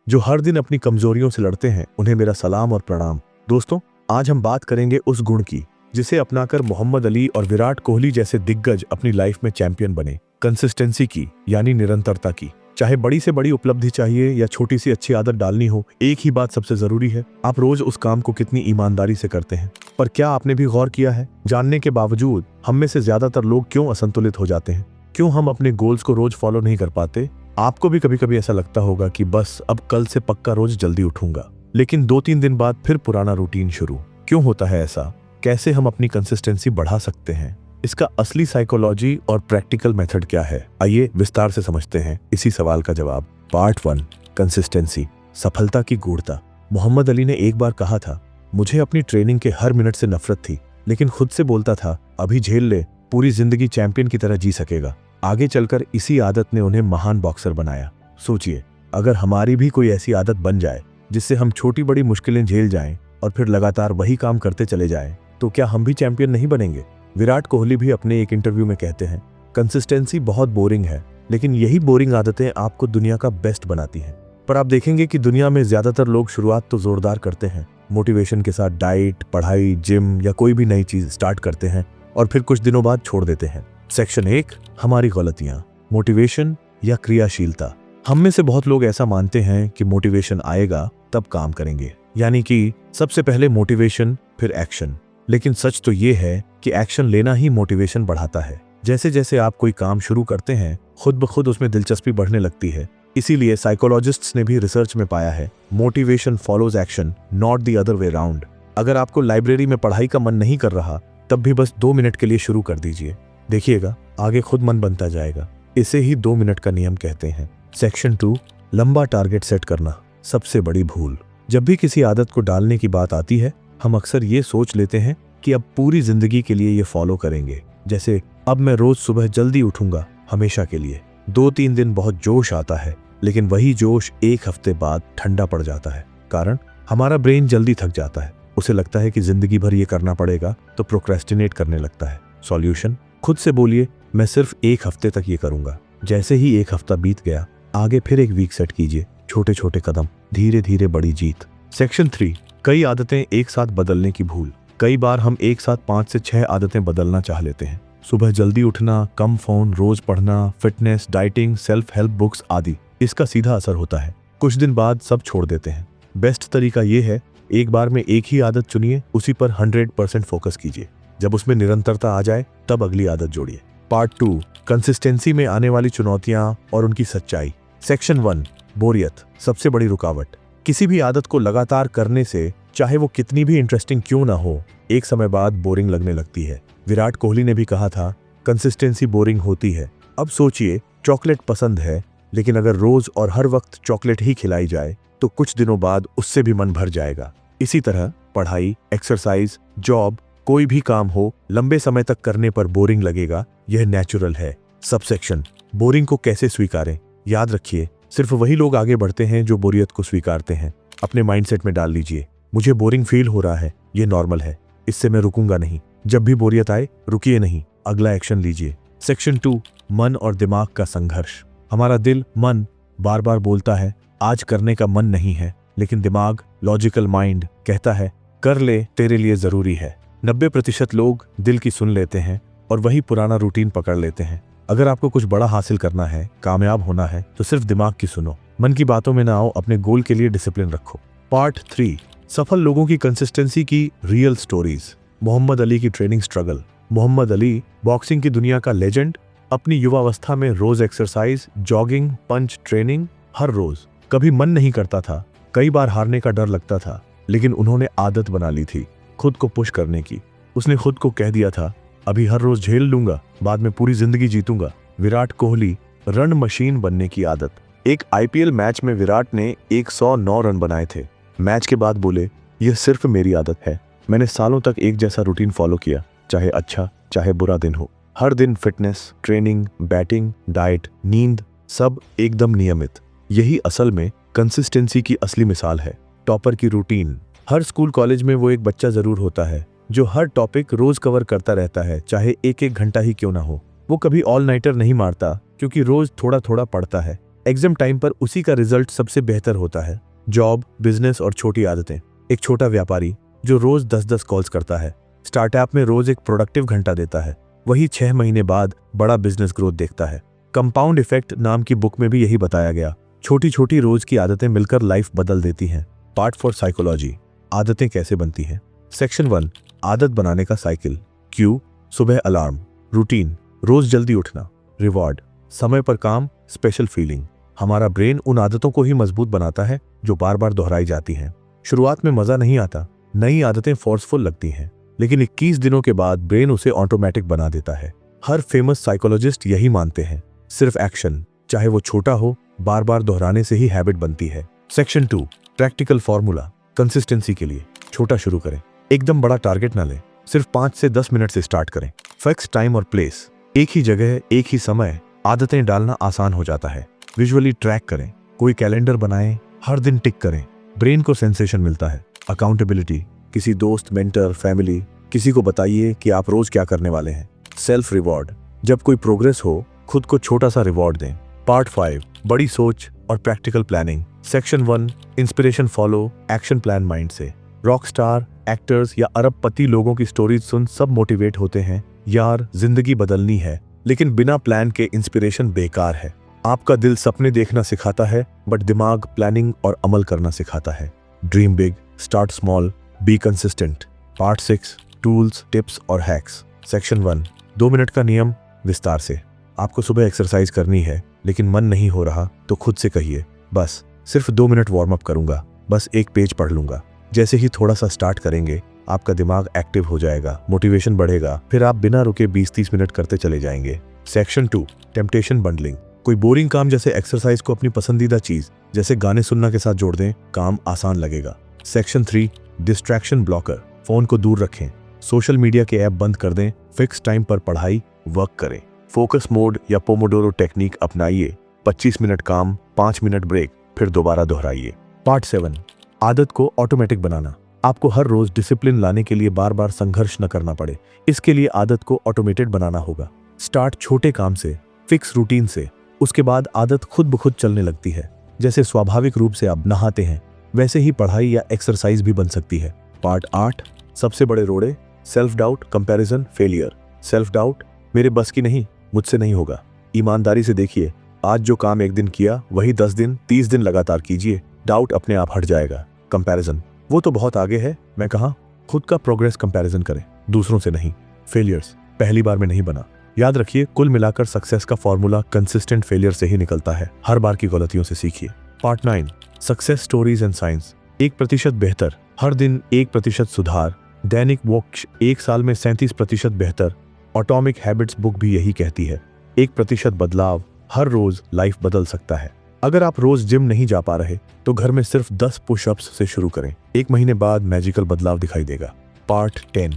जो हर दिन अपनी कमजोरियों से लड़ते हैं, उन्हें मेरा सलाम और प्रणाम। दोस्तों, आज हम बात करेंगे उस गुण की जिसे अपनाकर मोहम्मद अली और विराट कोहली जैसे दिग्गज अपनी लाइफ में चैंपियन बने। कंसिस्टेंसी की, यानी निरंतरता की। चाहे बड़ी से बड़ी उपलब्धि चाहिए या छोटी सी अच्छी आदत डालनी हो, एक ही बात सबसे जरूरी है, आप रोज उस काम को कितनी ईमानदारी से करते हैं। पर क्या आपने भी गौर किया है, जानने के बावजूद हम में से ज्यादातर लोग क्यों असंतुलित हो जाते हैं? क्यों हम अपने गोल्स को रोज फॉलो नहीं कर पाते? आपको भी कभी कभी ऐसा लगता होगा कि बस अब कल से पक्का रोज जल्दी उठूंगा, लेकिन 2-3 दिन बाद फिर पुराना रूटीन शुरू। क्यों होता है ऐसा? कैसे हम अपनी कंसिस्टेंसी बढ़ा सकते हैं? इसका असली साइकोलॉजी और प्रैक्टिकल मेथड क्या है? आइए विस्तार से समझते हैं इसी सवाल का जवाब। पार्ट 1, कंसिस्टेंसी, सफलता की गूढ़ता। मोहम्मद अली ने एक बार कहा था, मुझे अपनी ट्रेनिंग के हर मिनट से नफरत थी, लेकिन खुद से बोलता था, अभी झेल ले, पूरी जिंदगी चैंपियन की तरह जी सकेगा। आगे चलकर इसी आदत ने उन्हें महान बॉक्सर बनाया। सोचिए, अगर हमारी भी कोई ऐसी आदत बन जाए जिससे हम छोटी बड़ी मुश्किलें झेल जाएं और फिर लगातार वही काम करते चले जाएं, तो क्या हम भी चैंपियन नहीं बनेंगे? विराट कोहली भी अपने एक इंटरव्यू में कहते हैं, कंसिस्टेंसी बहुत बोरिंग है, लेकिन यही बोरिंग आदतें आपको दुनिया का बेस्ट बनाती हैं। पर आप देखेंगे कि दुनिया में ज्यादातर लोग शुरुआत तो जोरदार करते हैं, मोटिवेशन के साथ डाइट, पढ़ाई, जिम या कोई भी नई चीज स्टार्ट करते हैं और फिर कुछ दिनों बाद छोड़ देते हैं। सेक्शन 1, हमारी गलतियां, मोटिवेशन या क्रियाशीलता। हम में से बहुत लोग ऐसा मानते हैं कि मोटिवेशन आएगा तब काम करेंगे, यानी कि सबसे पहले मोटिवेशन फिर एक्शन। लेकिन सच तो ये है कि एक्शन लेना ही मोटिवेशन बढ़ाता है। जैसे जैसे आप कोई काम शुरू करते हैं, खुद ब खुद उसमें दिलचस्पी बढ़ने लगती है। इसीलिए साइकोलॉजिस्ट्स ने भी रिसर्च में पाया है, motivation follows action, not the other way round. अगर आपको लाइब्रेरी में पढ़ाई का मन नहीं कर रहा, तब भी बस 2 मिनट के लिए शुरू कर दीजिए, देखिएगा आगे खुद मन बनता जाएगा। इसे ही 2 मिनट का नियम कहते हैं। सेक्शन 2, लंबा टारगेट सेट करना, सबसे बड़ी भूल। जब भी किसी आदत को डालने की बात आती है, हम अक्सर ये सोच लेते हैं कि अब पूरी जिंदगी के लिए ये फॉलो करेंगे। जैसे अब मैं रोज सुबह जल्दी उठूंगा, हमेशा के लिए। 2-3 दिन बहुत जोश आता है, लेकिन वही जोश 1 हफ्ते बाद ठंडा पड़ जाता है। कारण, हमारा ब्रेन जल्दी थक जाता है। उसे लगता है कि जिंदगी भर ये करना पड़ेगा, तो प्रोक्रेस्टिनेट करने लगता है। सॉल्यूशन, खुद से बोलिए, मैं सिर्फ 1 हफ्ते तक ये करूंगा। जैसे ही 1 हफ्ता बीत गया, आगे फिर 1 वीक सेट कीजिए। छोटे छोटे कदम, धीरे धीरे बड़ी जीत। सेक्शन 3, कई आदतें एक साथ बदलने की भूल। कई बार हम एक साथ 5 से 6 आदतें बदलना चाह लेते हैं। सुबह जल्दी उठना, कम फोन, रोज पढ़ना, fitness, dieting, self help books आदि। इसका सीधा असर होता है, कुछ दिन बाद सब छोड़ देते हैं। बेस्ट तरीका यह है, एक बार में एक ही आदत चुनिए, उसी पर 100% फोकस कीजिए। जब उसमें निरंतरता आ जाए, तब अगली आदत जोड़िए। पार्ट 2, कंसिस्टेंसी में आने वाली चुनौतियां और उनकी सच्चाई। सेक्शन 1, बोरियत, सबसे बड़ी रुकावट। किसी भी आदत को लगातार करने से, चाहे वो कितनी भी इंटरेस्टिंग क्यों ना हो, एक समय बाद बोरिंग लगने लगती है। विराट कोहली ने भी कहा था, कंसिस्टेंसी बोरिंग होती है। अब सोचिए, चॉकलेट पसंद है, लेकिन अगर रोज और हर वक्त चॉकलेट ही खिलाई जाए, तो कुछ दिनों बाद उससे भी मन भर जाएगा। इसी तरह पढ़ाई, एक्सरसाइज, जॉब, कोई भी काम हो, लंबे समय तक करने पर बोरिंग लगेगा, यह नेचुरल है। सबसेक्शन, बोरिंग को कैसे स्वीकारें। याद रखिए, सिर्फ वही लोग आगे बढ़ते हैं जो बोरियत को स्वीकारते हैं। अपने माइंडसेट में डाल लीजिए, मुझे बोरिंग फील हो रहा है, ये नॉर्मल है, इससे मैं रुकूंगा नहीं। जब भी बोरियत आए, रुकिए नहीं, अगला एक्शन लीजिए। सेक्शन 2, मन और दिमाग का संघर्ष। हमारा दिल, मन बार बार बोलता है, आज करने का मन नहीं है, लेकिन दिमाग, लॉजिकल माइंड कहता है, कर ले, तेरे लिए जरूरी है। 90% लोग दिल की सुन लेते हैं और वही पुराना रूटीन पकड़ लेते हैं। अगर आपको कुछ बड़ा हासिल करना है, कामयाब होना है, तो सिर्फ दिमाग की सुनो, मन की बातों में ना आओ, अपने गोल के लिए डिसिप्लिन रखो। पार्ट 3, सफल लोगों की कंसिस्टेंसी की रियल स्टोरीज। मोहम्मद अली की training struggle. Muhammad Ali, boxing की दुनिया का लेजेंड, अपनी युवावस्था में रोज एक्सरसाइज, जॉगिंग, पंच ट्रेनिंग, हर रोज। कभी मन नहीं करता था, कई बार हारने का डर लगता था, लेकिन उन्होंने आदत बना ली थी खुद को पुश करने की। उसने खुद को कह दिया था, अभी हर रोज झेल लूंगा, बाद में पूरी जिंदगी जीतूंगा। विराट कोहली, रन मशीन बनने की आदत। एक आईपीएल मैच में विराट ने 109 रन बनाए थे। मैच के बाद बोले, यह सिर्फ मेरी आदत है, मैंने सालों तक एक जैसा रूटीन फॉलो किया, चाहे अच्छा चाहे बुरा दिन हो। हर दिन फिटनेस, ट्रेनिंग, बैटिंग, डाइट, नींद, सब एकदम नियमित। यही असल में कंसिस्टेंसी की असली मिसाल है। टॉपर की रूटीन। हर स्कूल कॉलेज में वो एक बच्चा जरूर होता है जो हर टॉपिक रोज कवर करता रहता है, चाहे 1-1 घंटा ही क्यों ना हो। वो कभी ऑल नाइटर नहीं मारता, क्योंकि रोज थोड़ा थोड़ा पढ़ता है। एग्जाम टाइम पर उसी का रिजल्ट सबसे बेहतर होता है। जॉब, बिजनेस और छोटी आदतें। एक छोटा व्यापारी जो रोज 10-10 कॉल्स करता है, स्टार्टअप में रोज एक प्रोडक्टिव घंटा देता है, वही 6 महीने बाद बड़ा बिजनेस ग्रोथ देखता है। कंपाउंड इफेक्ट नाम की बुक में भी यही बताया गया। छोटी छोटी रोज की आदतें मिलकर लाइफ बदल देती हैं। पार्ट 4 साइकोलॉजी, आदतें कैसे बनती हैं। सेक्शन 1, आदत बनाने का साइकिल। क्यू, सुबह अलार्म। रूटीन, रोज जल्दी उठना। रिवॉर्ड, समय पर काम, स्पेशल फीलिंग। हमारा ब्रेन उन आदतों को ही मजबूत बनाता है जो बार बार दोहराई जाती हैं। शुरुआत में मजा नहीं आता, नई आदतें फोर्सफुल लगती हैं, लेकिन 21 दिनों के बाद ब्रेन उसे ऑटोमेटिक बना देता है। हर फेमस साइकोलॉजिस्ट यही मानते हैं। सिर्फ एक्शन, चाहे वो छोटा हो, बार बार दोहराने से ही हैबिट बनती है। Section 2, practical formula. कंसिस्टेंसी के लिए छोटा शुरू करें, एकदम बड़ा टारगेट ना लें, सिर्फ 5 से 10 मिनट से स्टार्ट करें। फिक्स टाइम और प्लेस, एक ही जगह, एक ही समय, आदतें डालना आसान हो जाता है। विजुअली ट्रैक करें, कोई कैलेंडर बनाएं, हर दिन टिक करें, ब्रेन को सेंसेशन मिलता है। अकाउंटेबिलिटी, किसी दोस्त, मेंटर, फैमिली, किसी को बताइए कि आप रोज क्या करने वाले हैं। सेल्फ रिवॉर्ड, जब कोई प्रोग्रेस हो, खुद को छोटा सा रिवॉर्ड दें। पार्ट 5, बड़ी सोच और practical planning. Section 1, inspiration follow, action plan mind से। रॉक स्टार, एक्टर्स या अरबपति लोगों की स्टोरीज सुन सब मोटिवेट होते हैं। यार, जिंदगी बदलनी है, लेकिन बिना प्लान के इंस्पिरेशन बेकार है। आपका दिल सपने देखना सिखाता है, बट दिमाग प्लानिंग और अमल करना सिखाता है। Dream big, start small, be consistent. Part 6, tools, tips और हैक्स। सेक्शन 1, 2 मिनट का नियम, विस्तार से। आपको सुबह एक्सरसाइज करनी है, लेकिन मन नहीं हो रहा, तो खुद से कहिए, बस सिर्फ 2 मिनट वार्म अप करूंगा, बस एक पेज पढ़ लूंगा। जैसे ही थोड़ा सा स्टार्ट करेंगे, आपका दिमाग एक्टिव हो जाएगा, मोटिवेशन बढ़ेगा, फिर आप बिना रुके 20-30 मिनट करते चले जाएंगे। Section 2, temptation bundling. कोई बोरिंग काम जैसे एक्सरसाइज को अपनी पसंदीदा चीज जैसे गाने सुनना के साथ जोड़ दें, काम आसान लगेगा। Section 3, distraction blocker. फोन को दूर रखें, सोशल मीडिया के ऐप बंद कर दें, फिक्स टाइम पर पढ़ाई, वर्क करें। फोकस मोड या पोमोडोरो टेक्निक अपनाइए। 25 मिनट काम, 5 मिनट ब्रेक, फिर दोबारा दोहराइए। पार्ट 7, आदत को ऑटोमेटिक बनाना। आपको हर रोज डिसिप्लिन लाने के लिए बार बार संघर्ष न करना पड़े, इसके लिए आदत को ऑटोमेटेड बनाना होगा। स्टार्ट छोटे काम से, फिक्स रूटीन से, उसके बाद आदत खुद ब खुद चलने लगती है। जैसे स्वाभाविक रूप से आप नहाते हैं, वैसे ही पढ़ाई या एक्सरसाइज भी बन सकती है। पार्ट 8, सबसे बड़े रोड़े, self doubt, comparison, failure. Self doubt, मेरे बस की नहीं, मुझसे नहीं होगा। ईमानदारी से देखिए, आज जो काम एक दिन किया, वही 10 दिन, 30 दिन लगातार कीजिए, डाउट अपने आप हट जाएगा। कंपैरिजन, वो तो बहुत आगे है, मैं कहाँ। खुद का प्रोग्रेस कंपैरिजन करें, दूसरों से नहीं। फेलियर्स, पहली बार में नहीं बना। याद रखिए, कुल मिलाकर सक्सेस का फॉर्मूला कंसिस्टेंट फेलियर से ही निकलता है। हर बार की गलतियों से सीखिए। Part 9, success stories and science. 1% बेहतर, हर दिन 1% सुधार, दैनिक मोक्ष, 1 साल में 37% बेहतर। एटॉमिक हैबिट्स बुक भी यही कहती है। 1% बदलाव, हर रोज लाइफ बदल सकता है। अगर आप रोज जिम नहीं जा पा रहे, तो घर में सिर्फ 10 पुशअप्स से शुरू करें, 1 महीने बाद मैजिकल बदलाव दिखाई देगा। Part 10,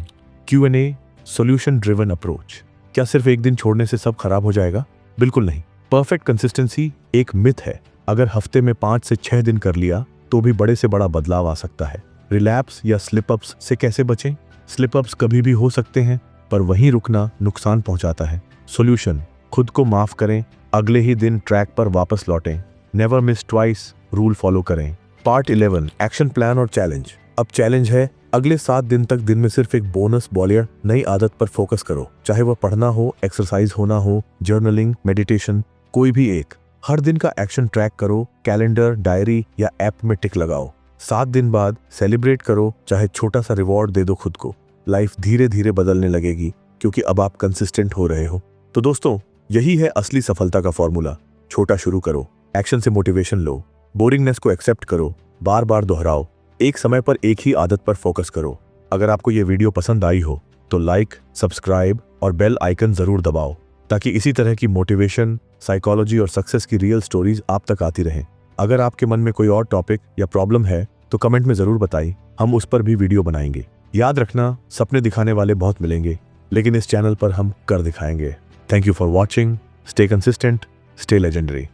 Q&A, solution driven approach. क्या सिर्फ एक दिन छोड़ने से सब खराब हो जाएगा? बिल्कुल नहीं। परफेक्ट कंसिस्टेंसी एक मिथ है। अगर हफ्ते में 5 से 6 दिन कर लिया, तो भी बड़े से बड़ा बदलाव आ सकता है। रिलैप्स या स्लिप अप्स से कैसे बचें? स्लिप अप्स कभी भी हो सकते हैं, पर वहीं रुकना नुकसान पहुंचाता है। सॉल्यूशन, खुद को माफ करें, अगले ही दिन ट्रैक पर वापस लौटें। Never miss twice rule follow करें। पार्ट 11, एक्शन प्लान और चैलेंज। अब चैलेंज है, अगले 7 दिन तक दिन में सिर्फ एक बोनस बॉलियर नई आदत पर फोकस करो। चाहे वह पढ़ना हो, एक्सरसाइज होना हो, जर्नलिंग, मेडिटेशन, कोई भी एक। हर दिन का एक्शन ट्रैक करो, कैलेंडर, डायरी या ऐप में टिक लगाओ। 7 दिन बाद सेलिब्रेट करो, चाहे छोटा सा रिवॉर्ड दे दो खुद को। लाइफ धीरे धीरे बदलने लगेगी, क्योंकि अब आप कंसिस्टेंट हो रहे हो। तो दोस्तों, यही है असली सफलता का फॉर्मूला। छोटा शुरू करो, एक्शन से मोटिवेशन लो, बोरिंगनेस को एक्सेप्ट करो, बार बार दोहराओ, एक समय पर एक ही आदत पर फोकस करो। अगर आपको ये वीडियो पसंद आई हो, तो लाइक, सब्सक्राइब और बेल आइकन जरूर दबाओ, ताकि इसी तरह की मोटिवेशन, साइकोलॉजी और सक्सेस की रियल स्टोरीज आप तक आती रहें। अगर आपके मन में कोई और टॉपिक या प्रॉब्लम है, तो कमेंट में जरूर बताइए, हम उस पर भी वीडियो बनाएंगे। याद रखना, सपने दिखाने वाले बहुत मिलेंगे, लेकिन इस चैनल पर हम कर दिखाएंगे। Thank you for watching. Stay consistent, stay legendary.